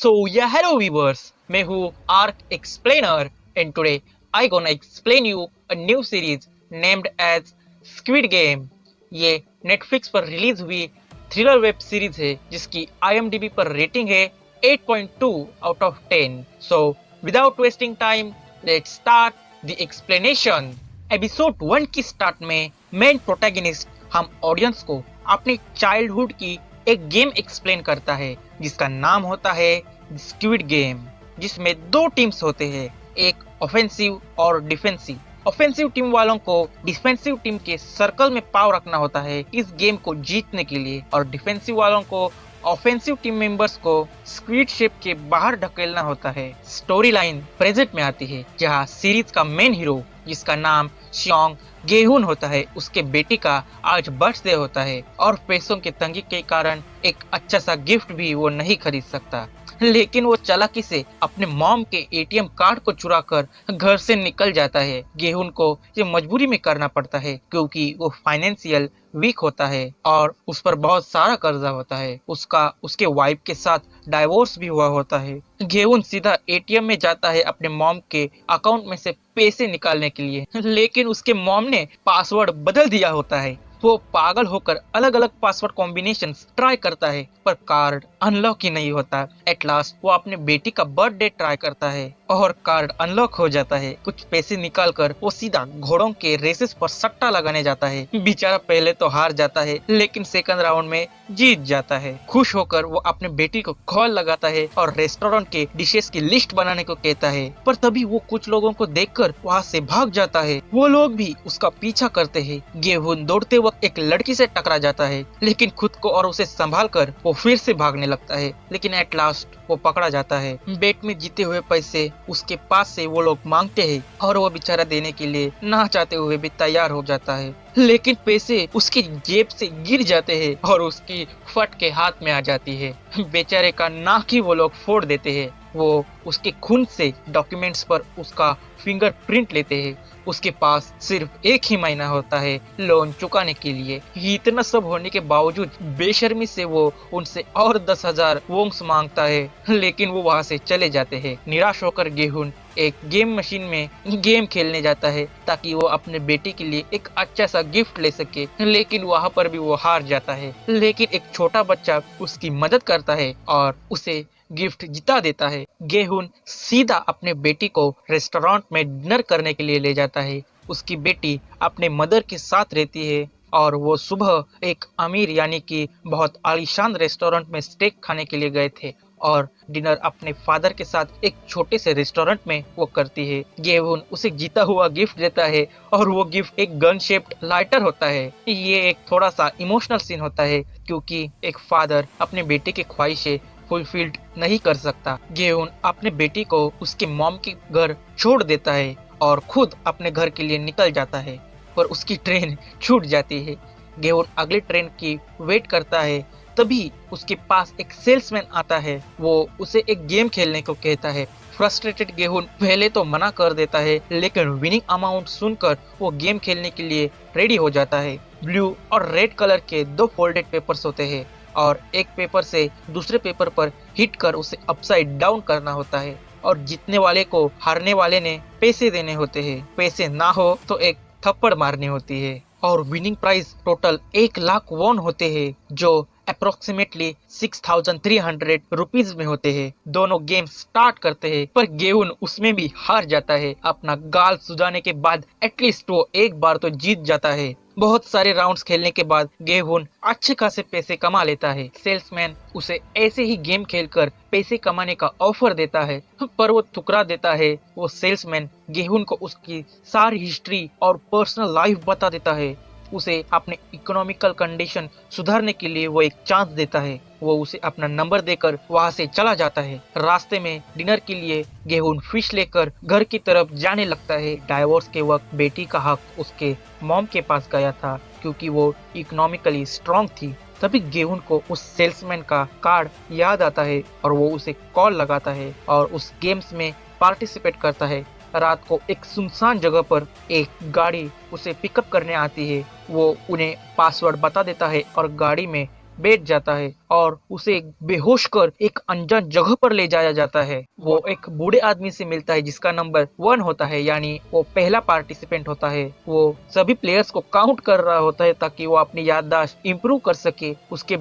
Hello viewers, मैं हूँ arc explainer and today I gonna explain you a new series named as Squid Game। ये Netflix पर release हुई thriller web series है जिसकी IMDb पर रेटिंग है 8.2 out of 10। So without wasting time, let's start the explanation। Episode 1 की start में main protagonist हम ऑडियंस को अपनी चाइल्डहुड की एक गेम एक्सप्लेन करता है जिसका नाम होता है स्क्विड गेम, जिसमें दो टीम्स होते हैं, एक ऑफेंसिव और डिफेंसिव। ऑफेंसिव टीम वालों को डिफेंसिव टीम के सर्कल में पाव रखना होता है इस गेम को जीतने के लिए, और डिफेंसिव वालों को ऑफेंसिव टीम मेंबर्स को स्क्विड शेप के बाहर ढकेलना होता है। स्टोरी लाइन प्रेजेंट में आती है जहां सीरीज का मेन हीरो, जिसका नाम श्योंग गेहून होता है, उसके बेटी का आज बर्थडे होता है और पैसों की तंगी के कारण एक अच्छा सा गिफ्ट भी वो नहीं खरीद सकता। लेकिन वो चालाकी से अपने मॉम के एटीएम कार्ड को चुराकर घर से निकल जाता है। गेहून को ये मजबूरी में करना पड़ता है क्योंकि वो फाइनेंशियल वीक होता है और उस पर बहुत सारा कर्जा होता है। उसका उसके वाइफ के साथ डाइवोर्स भी हुआ होता है। गेहून सीधा एटीएम में जाता है अपने मॉम के अकाउंट में से पैसे निकालने के लिए, लेकिन उसके मॉम ने पासवर्ड बदल दिया होता है। वो पागल होकर अलग अलग पासवर्ड कॉम्बिनेशंस ट्राई करता है पर कार्ड अनलॉक ही नहीं होता। एट लास्ट वो अपने बेटी का बर्थडे ट्राई करता है और कार्ड अनलॉक हो जाता है। कुछ पैसे निकालकर वो सीधा घोड़ों के रेसेस पर सट्टा लगाने जाता है। बेचारा पहले तो हार जाता है लेकिन सेकंड राउंड में जीत जाता है। खुश होकर वो अपने बेटी को कॉल लगाता है और रेस्टोरेंट के डिशेस की लिस्ट बनाने को कहता है, पर तभी वो कुछ लोगों को देखकर वहाँ से भाग जाता है। वो लोग भी उसका पीछा करते हैं। गेहून दौड़ते वक्त एक लड़की से टकरा जाता है लेकिन खुद को और उसे संभाल कर वो फिर से भागने लगता है, लेकिन एट लास्ट वो पकड़ा जाता है। बेट में जीते हुए पैसे उसके पास से वो लोग मांगते हैं और वो बेचारा देने के लिए ना चाहते हुए भी तैयार हो जाता है, लेकिन पैसे उसकी जेब से गिर जाते हैं और उसकी फट के हाथ में आ जाती है। बेचारे का नाक ही वो लोग फोड़ देते हैं। वो उसके खून से डॉक्यूमेंट्स पर उसका फिंगरप्रिंट लेते हैं। उसके पास सिर्फ एक ही महीना होता है लोन चुकाने के लिए। इतना सब होने के बावजूद बेशर्मी से वो उनसे और 10,000 वोंग्स मांगता है, लेकिन वो वहाँ से चले जाते हैं। निराश होकर गेहून एक गेम मशीन में गेम खेलने जाता है ताकि वो अपने बेटे के लिए एक अच्छा सा गिफ्ट ले सके, लेकिन वहाँ पर भी वो हार जाता है। लेकिन एक छोटा बच्चा उसकी मदद करता है और उसे गिफ्ट जिता देता है। गेहून सीधा अपने बेटी को रेस्टोरेंट में डिनर करने के लिए ले जाता है। उसकी बेटी अपने मदर के साथ रहती है और वो सुबह एक अमीर यानी कि बहुत आलीशान रेस्टोरेंट में स्टेक खाने के लिए गए थे और डिनर अपने फादर के साथ एक छोटे से रेस्टोरेंट में वो करती है। गेहून उसे जीता हुआ गिफ्ट देता है और वो गिफ्ट एक गन शेप्ड लाइटर होता है। ये एक थोड़ा सा इमोशनल सीन होता है क्योंकि एक फादर अपने बेटे की ख्वाहिशें फुलफिल्ड नहीं कर सकता। गेहून अपने बेटी को उसके मॉम के घर छोड़ देता है और खुद अपने घर के लिए निकल जाता है, पर उसकी ट्रेन छूट जाती है। गेहून अगली ट्रेन की वेट करता है, तभी उसके पास एक सेल्समैन आता है। वो उसे एक गेम खेलने को कहता है। फ्रस्ट्रेटेड गेहून पहले तो मना कर देता है, लेकिन विनिंग अमाउंट सुनकर वो गेम खेलने के लिए रेडी हो जाता है। ब्लू और रेड कलर के दो फोल्डेड पेपर्स होते हैं और एक पेपर से दूसरे पेपर पर हिट कर उसे अपसाइड डाउन करना होता है और जीतने वाले को हारने वाले ने पैसे देने होते हैं। पैसे ना हो तो एक थप्पड़ मारनी होती है और winning prize total 1 lakh won होते हैं जो अप्रोक्सीमेटली 6,300 रुपीज में होते हैं। दोनों गेम स्टार्ट करते हैं पर गेहून उसमें भी हार जाता है। अपना गाल सुझाने के बाद एटलीस्ट वो एक बार तो जीत जाता है। बहुत सारे राउंड्स खेलने के बाद गेहून अच्छे खासे पैसे कमा लेता है। सेल्समैन उसे ऐसे ही गेम खेलकर पैसे कमाने का ऑफर देता है पर वो ठुकरा देता है। वो सेल्समैन गेहून को उसकी सारी हिस्ट्री और पर्सनल लाइफ बता देता है। उसे अपने इकोनॉमिकल कंडीशन सुधारने के लिए वो एक चांस देता है। वो उसे अपना नंबर देकर वहाँ से चला जाता है। रास्ते में डिनर के लिए गेहून फिश लेकर घर की तरफ जाने लगता है। डाइवोर्स के वक्त बेटी का हक उसके मॉम के पास गया था क्योंकि वो इकोनॉमिकली स्ट्रांग थी। तभी गेहून को उस सेल्समैन का कार्ड याद आता है और वो उसे कॉल लगाता है और उस गेम्स में पार्टिसिपेट करता है। रात को एक सुनसान जगह पर एक गाड़ी उसे पिकअप करने आती है। वो उन्हें पासवर्ड बता देता है और गाड़ी में बैठ जाता है और उसे बेहोश कर एक अनजान जगह पर ले जाया जाता है। वो एक बूढ़े आदमी से मिलता है जिसका नंबर 1 होता है, यानी वो पहला पार्टिसिपेंट होता है। वो सभी प्लेयर्स को काउंट कर रहा होता है ताकि वो अपनी याददाश्त इम्प्रूव कर सके। उसके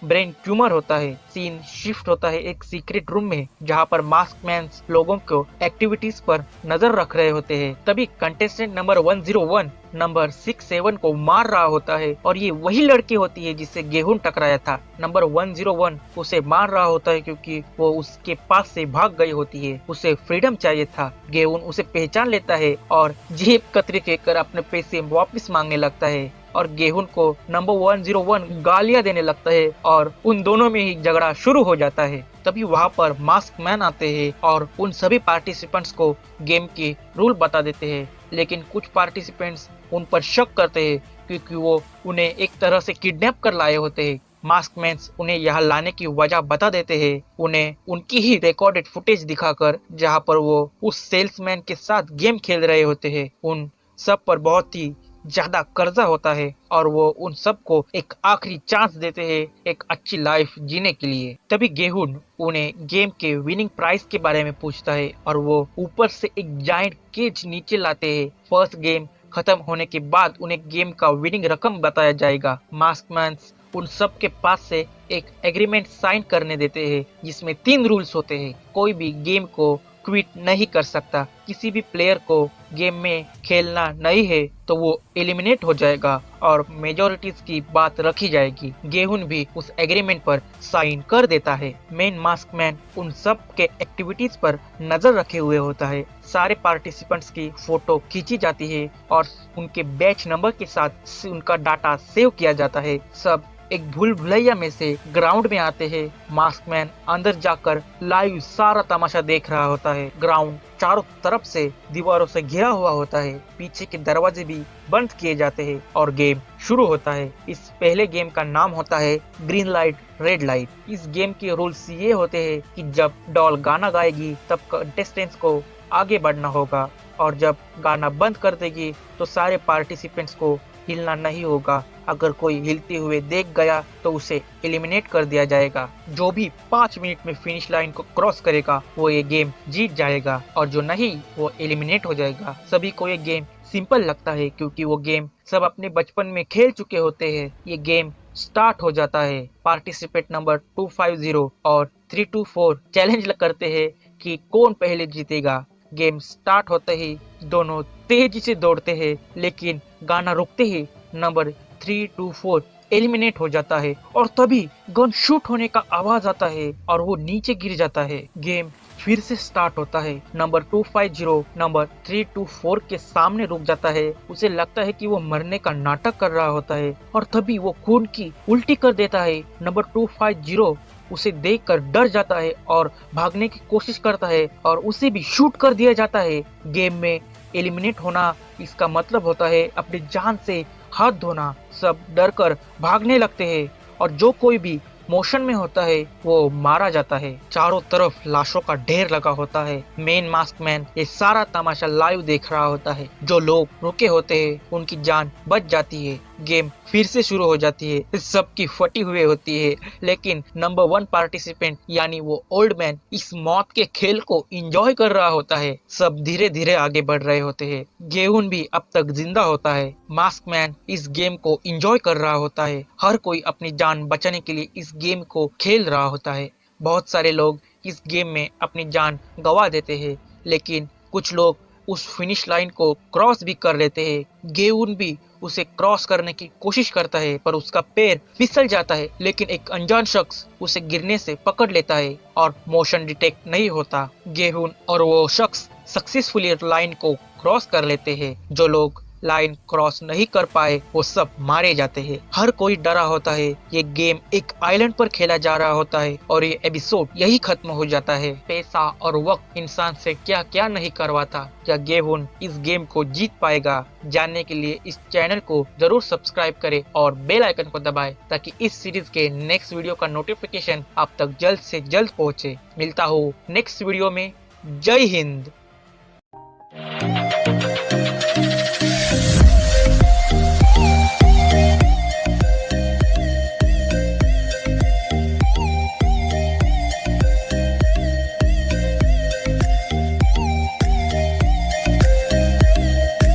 ब्रेन ट्यूमर होता है। सीन शिफ्ट होता है एक सीक्रेट रूम में जहाँ पर मास्क मैन लोगों को एक्टिविटीज पर नजर रख रहे होते हैं। तभी कंटेस्टेंट नंबर 101 नंबर 67 को मार रहा होता है और ये वही लड़की होती है जिससे गेहूं टकराया था। नंबर 101 उसे मार रहा होता है क्योंकि वो उसके पास से भाग गई होती है। उसे फ्रीडम चाहिए था। गेहूं उसे पहचान लेता है और जेब कतरे कहकर अपने पैसे वापस मांगने लगता है और गेहूं को नंबर 101 गालियां देने लगता है और उन दोनों में ही झगड़ा शुरू हो जाता है। तभी वहाँ पर मास्क मैन आते हैं और उन सभी पार्टिसिपेंट्स को गेम के रूल बता देते हैं, लेकिन कुछ पार्टिसिपेंट्स उन पर शक करते हैं क्योंकि वो उन्हें एक तरह से किडनैप कर लाए होते हैं। मास्क मैन उन्हें यहाँ लाने की वजह बता देते हैं, उन्हें उनकी ही रिकॉर्डेड फुटेज दिखाकर जहाँ पर वो उस सेल्समैन के साथ गेम खेल रहे होते हैं। उन सब पर बहुत ही ज्यादा कर्जा होता है और वो उन सबको एक आखिरी चांस देते हैं एक अच्छी लाइफ जीने के लिए। तभी गेहूं उन्हें गेम के विनिंग प्राइस के बारे में पूछता है और वो ऊपर से एक जायंट केज नीचे लाते हैं। फर्स्ट गेम खत्म होने के बाद उन्हें गेम का विनिंग रकम बताया जाएगा। मास्कमैन उन सब के पास से एक एग्रीमेंट साइन करने देते हैं जिसमें 3 रूल्स होते हैं। कोई भी गेम को क्विट नहीं कर सकता। किसी भी प्लेयर को गेम में खेलना नहीं है तो वो एलिमिनेट हो जाएगा और मेजोरिटीज की बात रखी जाएगी। गेहूं भी उस एग्रीमेंट पर साइन कर देता है। मेन मास्क मैन उन सब के एक्टिविटीज पर नजर रखे हुए होता है। सारे पार्टिसिपेंट्स की फोटो खींची जाती है और उनके बैच नंबर के साथ उनका डाटा सेव किया जाता है। सब एक भूल भुलैया में से ग्राउंड में आते हैं। मास्कमैन अंदर जाकर लाइव सारा तमाशा देख रहा होता है। ग्राउंड चारों तरफ से दीवारों से घिरा हुआ होता है। पीछे के दरवाजे भी बंद किए जाते हैं और गेम शुरू होता है। इस पहले गेम का नाम होता है ग्रीन लाइट रेड लाइट। इस गेम के रूल्स ये होते हैं कि जब डॉल गाना गाएगी तब कंटेस्टेंट्स को आगे बढ़ना होगा और जब गाना बंद कर देगी तो सारे पार्टिसिपेंट्स को हिलना नहीं होगा। अगर कोई हिलते हुए देख गया तो उसे एलिमिनेट कर दिया जाएगा। जो भी 5 मिनट में फिनिश लाइन को क्रॉस करेगा वो ये गेम जीत जाएगा और जो नहीं वो एलिमिनेट हो जाएगा। सभी को ये गेम सिंपल लगता है क्योंकि वो गेम सब अपने बचपन में खेल चुके होते हैं। ये गेम स्टार्ट हो जाता है। पार्टिसिपेंट नंबर 250 और 324 चैलेंज करते हैं कि कौन पहले जीतेगा। गेम स्टार्ट होते ही दोनों तेजी से दौड़ते हैं, लेकिन गाना रुकते ही नंबर 324 एलिमिनेट हो जाता है और तभी गन शूट होने का आवाज आता है और वो नीचे गिर जाता है। गेम फिर से स्टार्ट होता है। नंबर 250 नंबर 324 के सामने रुक जाता है। उसे लगता है कि वो मरने का नाटक कर रहा होता है और तभी वो खून की उल्टी कर देता है। नंबर 250 उसे देखकर डर जाता है और भागने की कोशिश करता है और उसे भी शूट कर दिया जाता है। गेम में एलिमिनेट होना इसका मतलब होता है अपनी जान से हाथ धोना। सब डर कर भागने लगते हैं और जो कोई भी मोशन में होता है वो मारा जाता है। चारों तरफ लाशों का ढेर लगा होता है। मेन मास्क मैन ये सारा तमाशा लाइव देख रहा होता है। जो लोग रुके होते हैं उनकी जान बच जाती है। गेम फिर से शुरू हो जाती है। सबकी फटी हुई होती है, लेकिन नंबर 1 पार्टिसिपेंट यानी वो ओल्ड मैन इस मौत के खेल को एंजॉय कर रहा होता है। सब धीरे धीरे आगे बढ़ रहे होते हैं। गेहूं भी अब तक जिंदा होता है। मास्क मैन इस गेम को एंजॉय कर रहा होता है। हर कोई अपनी जान बचाने के लिए इस गेम को खेल रहा होता है। बहुत सारे लोग इस गेम में अपनी जान गंवा देते हैं, लेकिन कुछ लोग उस फिनिश लाइन को क्रॉस भी कर लेते हैं। गेहूं भी उसे क्रॉस करने की कोशिश करता है पर उसका पैर फिसल जाता है, लेकिन एक अनजान शख्स उसे गिरने से पकड़ लेता है और मोशन डिटेक्ट नहीं होता। गेहूं और वो शख्स सक्सेसफुली लाइन को क्रॉस कर लेते हैं। जो लोग लाइन क्रॉस नहीं कर पाए वो सब मारे जाते हैं। हर कोई डरा होता है। ये गेम एक आइलैंड पर खेला जा रहा होता है और ये एपिसोड यही खत्म हो जाता है। पैसा और वक्त इंसान से क्या क्या नहीं करवाता। क्या गेहूं इस गेम को जीत पाएगा? जानने के लिए इस चैनल को जरूर सब्सक्राइब करें और बेल आइकन को दबाएं ताकि इस सीरीज के नेक्स्ट वीडियो का नोटिफिकेशन आप तक जल्द से जल्द पहुंचे। मिलता हूँ नेक्स्ट वीडियो में। जय हिंद।